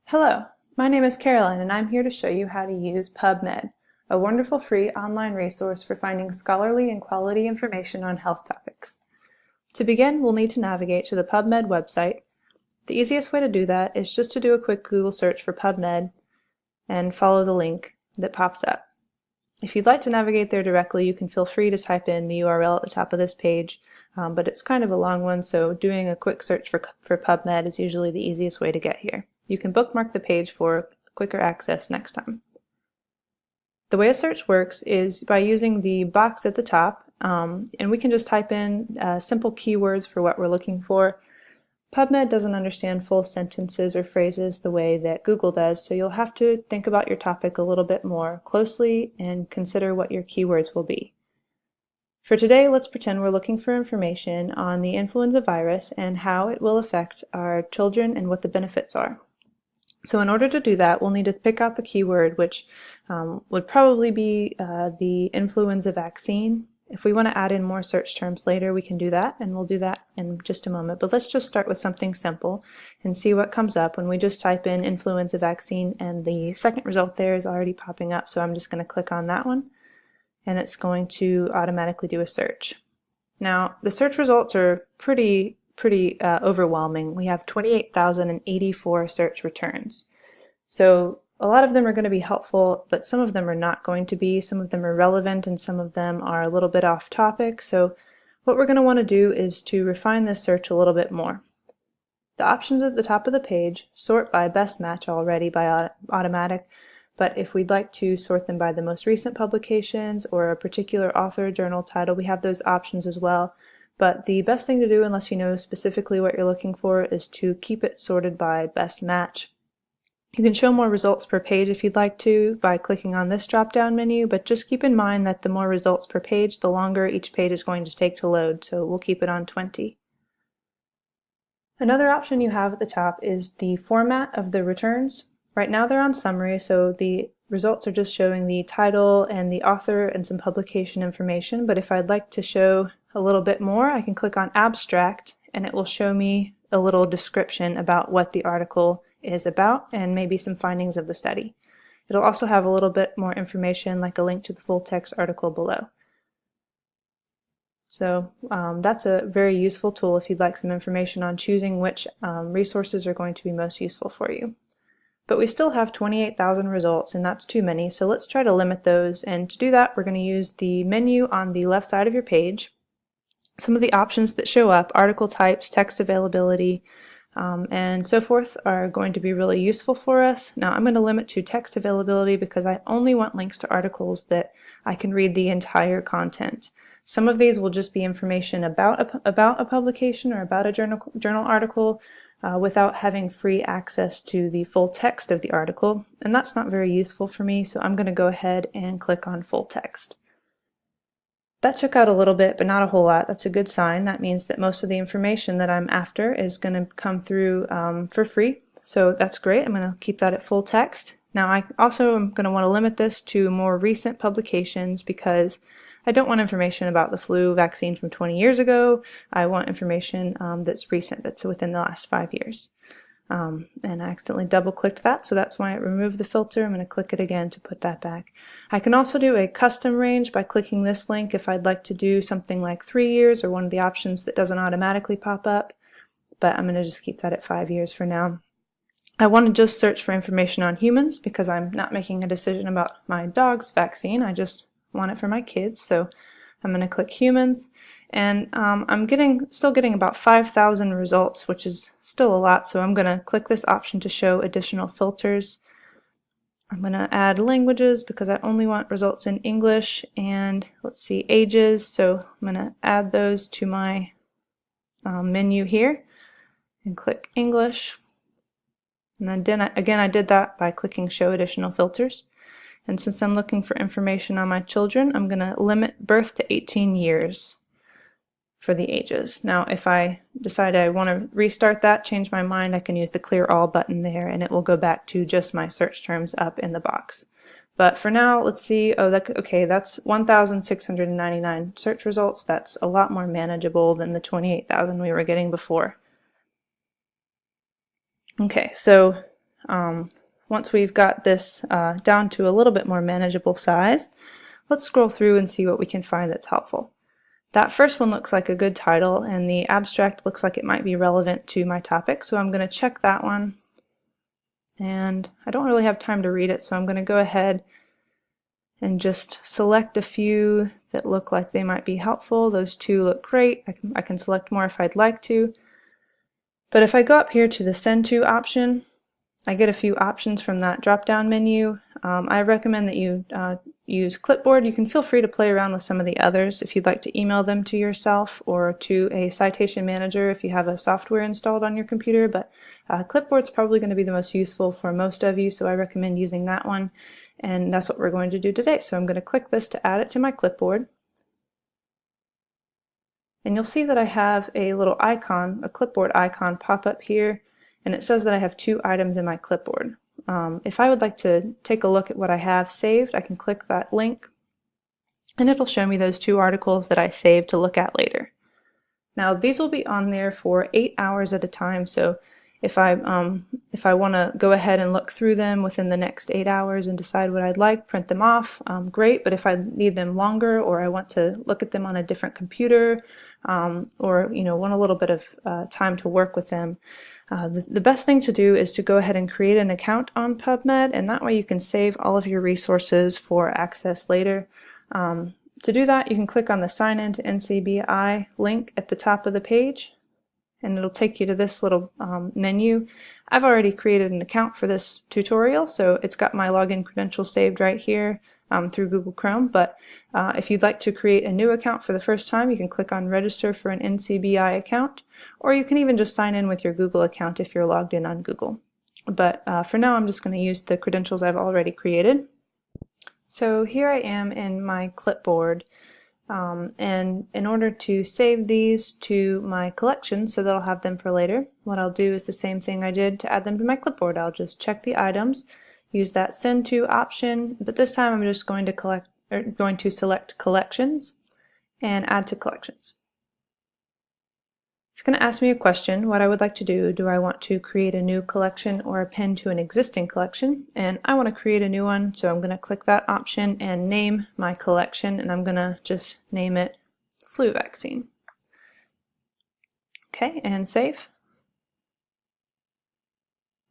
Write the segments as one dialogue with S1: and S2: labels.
S1: Hello, my name is Caroline and I'm here to show you how to use PubMed, a wonderful free online resource for finding scholarly and quality information on health topics. To begin, we'll need to navigate to the PubMed website. The easiest way to do that is just to do a quick Google search for PubMed and follow the link that pops up. If you'd like to navigate there directly, you can feel free to type in the URL at the top of this page, but it's kind of a long one, so doing a quick search for PubMed is usually the easiest way to get here. You can bookmark the page for quicker access next time. The way a search works is by using the box at the top, and we can just type in simple keywords for what we're looking for. PubMed doesn't understand full sentences or phrases the way that Google does, so you'll have to think about your topic a little bit more closely and consider what your keywords will be. For today, let's pretend we're looking for information on the influenza virus and how it will affect our children and what the benefits are. So in order to do that, we'll need to pick out the keyword, which would probably be the influenza vaccine. If we want to add in more search terms later, we can do that, and we'll do that in just a moment. But let's just start with something simple and see what comes up when we just type in influenza vaccine, and the second result there is already popping up. So I'm just going to click on that one, and it's going to automatically do a search. Now, the search results are pretty overwhelming. We have 28,084 search returns. So a lot of them are going to be helpful, but some of them are not going to be. Some of them are relevant and some of them are a little bit off topic. So what we're going to want to do is to refine this search a little bit more. The options at the top of the page sort by best match already by automatic, but if we'd like to sort them by the most recent publications or a particular author journal title, we have those options as well. But the best thing to do, unless you know specifically what you're looking for, is to keep it sorted by best match. You can show more results per page if you'd like to by clicking on this drop-down menu, but just keep in mind that the more results per page, the longer each page is going to take to load, so we'll keep it on 20. Another option you have at the top is the format of the returns. Right now they're on summary, so the results are just showing the title and the author and some publication information, but if I'd like to show a little bit more, I can click on abstract and it will show me a little description about what the article is about and maybe some findings of the study. It'll also have a little bit more information, like a link to the full text article below. So that's a very useful tool if you'd like some information on choosing which resources are going to be most useful for you. But we still have 28,000 results, and that's too many, so let's try to limit those. And to do that, we're going to use the menu on the left side of your page. Some of the options that show up, article types, text availability, and so forth, are going to be really useful for us. Now I'm going to limit to text availability because I only want links to articles that I can read the entire content. Some of these will just be information about a publication or about a journal article without having free access to the full text of the article, and that's not very useful for me, so I'm going to go ahead and click on full text. That took out a little bit, but not a whole lot. That's a good sign. That means that most of the information that I'm after is going to come through for free. So that's great. I'm going to keep that at full text. Now I also am going to want to limit this to more recent publications because I don't want information about the flu vaccine from 20 years ago. I want information that's recent, that's within the last 5 years. And I accidentally double-clicked that, so that's why it removed the filter. I'm going to click it again to put that back. I can also do a custom range by clicking this link if I'd like to do something like 3 years or one of the options that doesn't automatically pop up, but I'm going to just keep that at 5 years for now. I want to just search for information on humans because I'm not making a decision about my dog's vaccine. I just want it for my kids, so I'm going to click humans, and I'm still getting about 5,000 results, which is still a lot, so I'm going to click this option to show additional filters. I'm going to add languages because I only want results in English, and let's see, ages, so I'm going to add those to my menu here and click English, and then again I did that by clicking show additional filters. And since I'm looking for information on my children, I'm going to limit birth to 18 years for the ages. Now, if I decide I want to restart that, change my mind, I can use the clear all button there, and it will go back to just my search terms up in the box. But for now, let's see. Okay, that's 1,699 search results. That's a lot more manageable than the 28,000 we were getting before. Okay, so once we've got this down to a little bit more manageable size, let's scroll through and see what we can find that's helpful. That first one looks like a good title, and the abstract looks like it might be relevant to my topic, so I'm going to check that one. And I don't really have time to read it, so I'm going to go ahead and just select a few that look like they might be helpful. Those two look great. I can select more if I'd like to. But if I go up here to the Send To option, I get a few options from that drop-down menu. I recommend that you use Clipboard. You can feel free to play around with some of the others if you'd like to email them to yourself or to a citation manager if you have a software installed on your computer, but Clipboard's probably going to be the most useful for most of you, so I recommend using that one, and that's what we're going to do today. So I'm going to click this to add it to my clipboard, and you'll see that I have a little icon, a clipboard icon, pop up here, and it says that I have 2 items in my clipboard. If I would like to take a look at what I have saved, I can click that link and it'll show me those 2 articles that I saved to look at later. Now these will be on there for 8 hours at a time, so if I want to go ahead and look through them within the next 8 hours and decide what I'd like, print them off, great, but if I need them longer or I want to look at them on a different computer or want a little bit of time to work with them, the best thing to do is to go ahead and create an account on PubMed, and that way you can save all of your resources for access later. To do that, you can click on the Sign In to NCBI link at the top of the page, and it'll take you to this little menu. I've already created an account for this tutorial, so it's got my login credentials saved right here through Google Chrome, but if you'd like to create a new account for the first time, you can click on Register for an NCBI account, or you can even just sign in with your Google account if you're logged in on Google. But for now, I'm just going to use the credentials I've already created. So here I am in my clipboard, and in order to save these to my collection so that I'll have them for later, what I'll do is the same thing I did to add them to my clipboard. I'll just check the items, use that Send To option, but this time I'm just going to select Collections and Add to Collections. It's going to ask me a question, what I would like to do. Do I want to create a new collection or append to an existing collection? And I want to create a new one, so I'm going to click that option and name my collection, and I'm going to just name it Flu Vaccine. Okay, and save.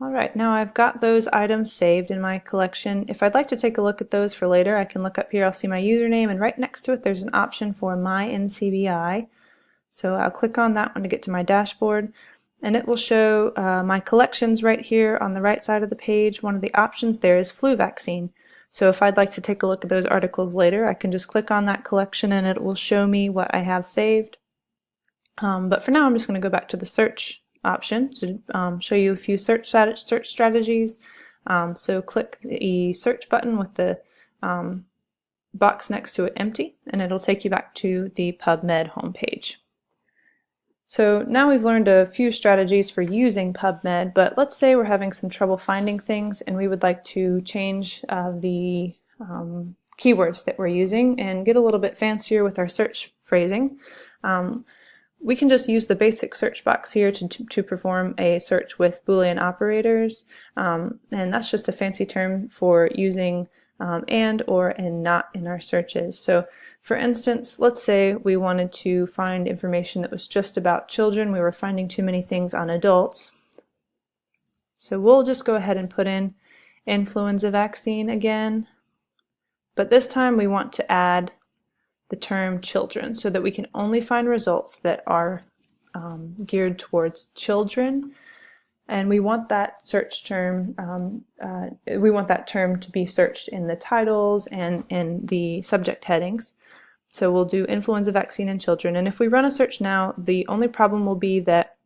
S1: Alright, now I've got those items saved in my collection. If I'd like to take a look at those for later, I can look up here, I'll see my username, and right next to it there's an option for My NCBI. So I'll click on that one to get to my dashboard, and it will show my collections right here on the right side of the page. One of the options there is Flu Vaccine. So if I'd like to take a look at those articles later, I can just click on that collection and it will show me what I have saved. But for now I'm just going to go back to the search option to show you a few search strategies. So click the search button with the box next to it empty, and it'll take you back to the PubMed homepage. So now we've learned a few strategies for using PubMed, but let's say we're having some trouble finding things and we would like to change the keywords that we're using and get a little bit fancier with our search phrasing. We can just use the basic search box here to perform a search with Boolean operators, and that's just a fancy term for using and, or, and not in our searches. So for instance, let's say we wanted to find information that was just about children. We were finding too many things on adults. So we'll just go ahead and put in influenza vaccine again, but this time we want to add the term children so that we can only find results that are geared towards children, and we want that search term to be searched in the titles and in the subject headings. So we'll do influenza vaccine in children, and if we run a search now, the only problem will be that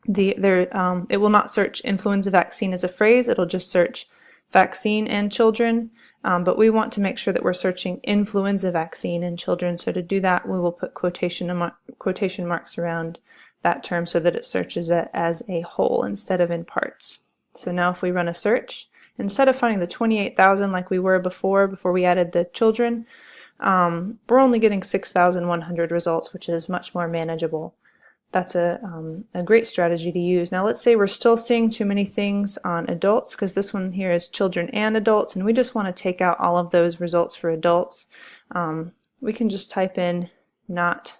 S1: it will not search influenza vaccine as a phrase. It'll just search vaccine and children, but we want to make sure that we're searching influenza vaccine in children. So to do that, we will put quotation marks around that term so that it searches it as a whole instead of in parts. So now if we run a search, instead of finding the 28,000 like we were before we added the children, we're only getting 6,100 results, which is much more manageable. that's a great strategy to use. Now let's say we're still seeing too many things on adults, because this one here is children and adults, and we just want to take out all of those results for adults. We can just type in not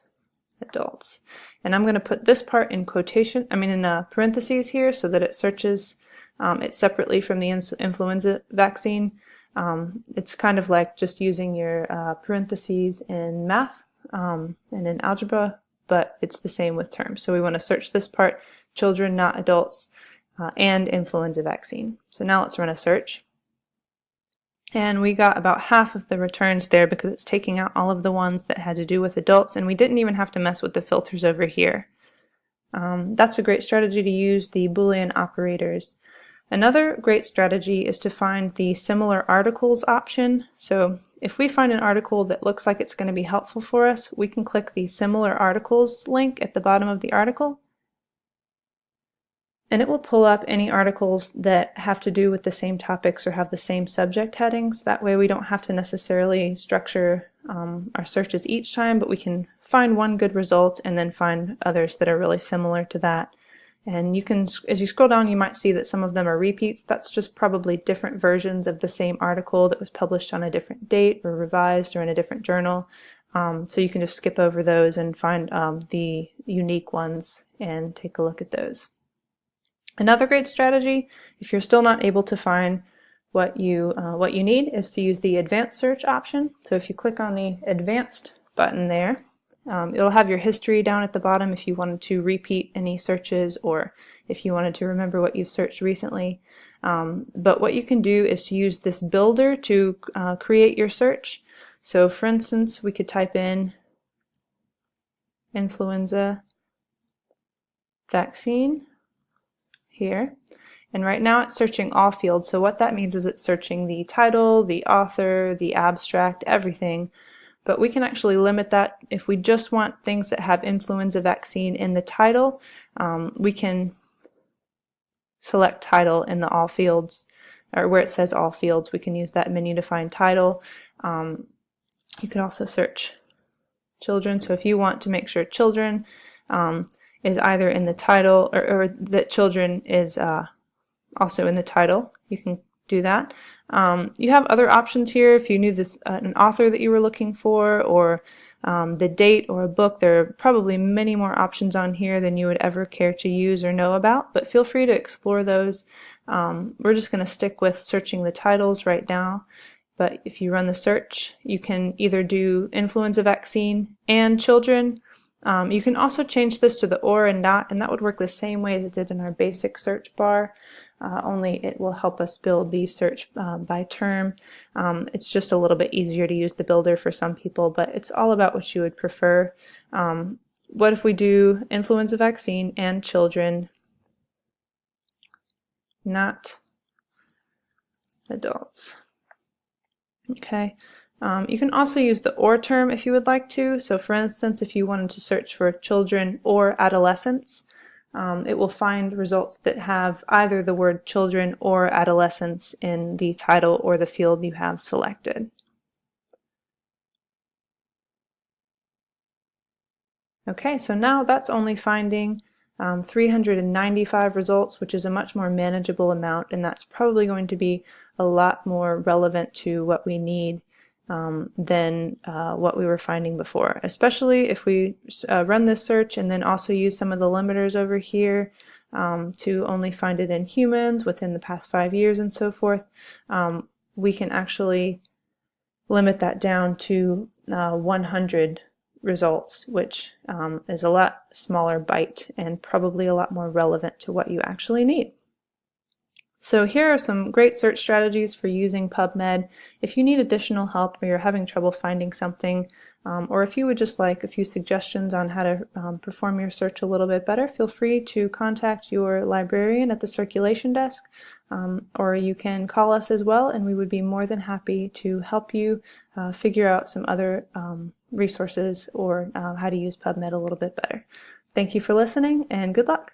S1: adults. And I'm going to put this part in quotation, in parentheses here, so that it searches it separately from the influenza vaccine. It's kind of like just using your parentheses in math and in algebra, but it's the same with terms. So we want to search this part, children, not adults, and influenza vaccine. So now let's run a search. And we got about half of the returns there because it's taking out all of the ones that had to do with adults, and we didn't even have to mess with the filters over here. That's a great strategy to use, the Boolean operators. Another great strategy is to find the similar articles option. So if we find an article that looks like it's going to be helpful for us, we can click the similar articles link at the bottom of the article, and it will pull up any articles that have to do with the same topics or have the same subject headings. That way we don't have to necessarily structure our searches each time, but we can find one good result and then find others that are really similar to that. And you can, as you scroll down, you might see that some of them are repeats. That's just probably different versions of the same article that was published on a different date or revised or in a different journal. So you can just skip over those and find the unique ones and take a look at those. Another great strategy, if you're still not able to find what you need, is to use the advanced search option. So if you click on the advanced button there, it'll have your history down at the bottom if you wanted to repeat any searches or if you wanted to remember what you've searched recently. But what you can do is to use this builder to create your search. So for instance, we could type in influenza vaccine here, and right now it's searching all fields. So what that means is it's searching the title, the author, the abstract, everything. But we can actually limit that. If we just want things that have influenza vaccine in the title, we can select title in the all fields, or where it says all fields, we can use that menu to find title. You can also search children. So if you want to make sure children is either in the title, or that children is also in the title, you can do that. You have other options here if you knew this an author that you were looking for, or the date or a book. There are probably many more options on here than you would ever care to use or know about, but feel free to explore those. We're just going to stick with searching the titles right now, but if you run the search, you can either do influenza vaccine and children. You can also change this to the or and not, and that would work the same way as it did in our basic search bar, only it will help us build the search by term. It's just a little bit easier to use the builder for some people, but it's all about what you would prefer. What if we do influenza vaccine and children, not adults? Okay. You can also use the or term if you would like to. So for instance, if you wanted to search for children or adolescents, it will find results that have either the word children or adolescents in the title or the field you have selected. Okay, so now that's only finding 395 results, which is a much more manageable amount, and that's probably going to be a lot more relevant to what we need than what we were finding before, especially if we run this search and then also use some of the limiters over here to only find it in humans within the past 5 years and so forth. We can actually limit that down to 100 results, which is a lot smaller bite and probably a lot more relevant to what you actually need. So here are some great search strategies for using PubMed. If you need additional help or you're having trouble finding something, or if you would just like a few suggestions on how to perform your search a little bit better, feel free to contact your librarian at the circulation desk, or you can call us as well, and we would be more than happy to help you figure out some other resources or how to use PubMed a little bit better. Thank you for listening, and good luck.